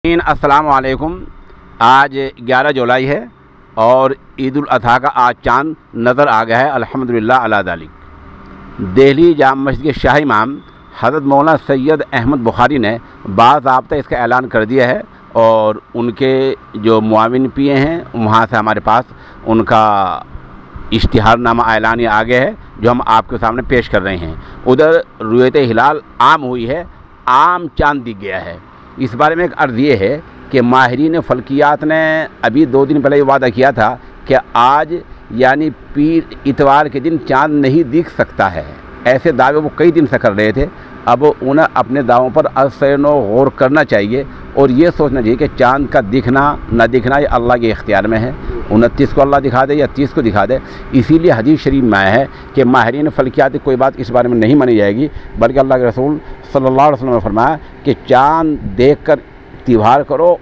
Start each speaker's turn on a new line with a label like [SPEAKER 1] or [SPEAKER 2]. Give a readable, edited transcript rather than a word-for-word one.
[SPEAKER 1] अस्सलाम वालेकुम। आज 11 जुलाई है और ईद उल अज़हा का आज चाँद नज़र आ गया है, अल्हम्दुलिल्लाह अला ज़ालिक। दिल्ली जामा मस्जिद के शाही इमाम हज़रत मौलाना सैयद अहमद बुखारी ने बाज़ाब्ता इसका ऐलान कर दिया है और उनके जो मुआविन पिए हैं वहाँ से हमारे पास उनका इश्तिहारनामा ऐलानिया आ गया है, जो हम आपके सामने पेश कर रहे हैं। उधर रुयत हिलाल आम हुई है, आम चाँद दिख गया है। इस बारे में एक अर्ज़ ये है कि माहिरीन फ़ल्कियात ने अभी 2 दिन पहले ये वादा किया था कि आज यानी पीर इतवार के दिन चाँद नहीं दिख सकता है। ऐसे दावे वो कई दिन से कर रहे थे। अब उन्हें अपने दावों पर असैनो गौर करना चाहिए और ये सोचना चाहिए कि चाँद का दिखना न दिखना ये अल्लाह के इख्तियार में है। 29 को अल्लाह दिखा दे या 30 को दिखा दे। इसीलिए हदीस शरीफ में आया है कि माहिरीन फ़ल्कियात की कोई बात इस बारे में नहीं मानी जाएगी, बल्कि अल्लाह के रसूल सल्लल्लाहु अलैहि वसल्लम ने फरमाया कि चाँद देख कर त्योहार करो।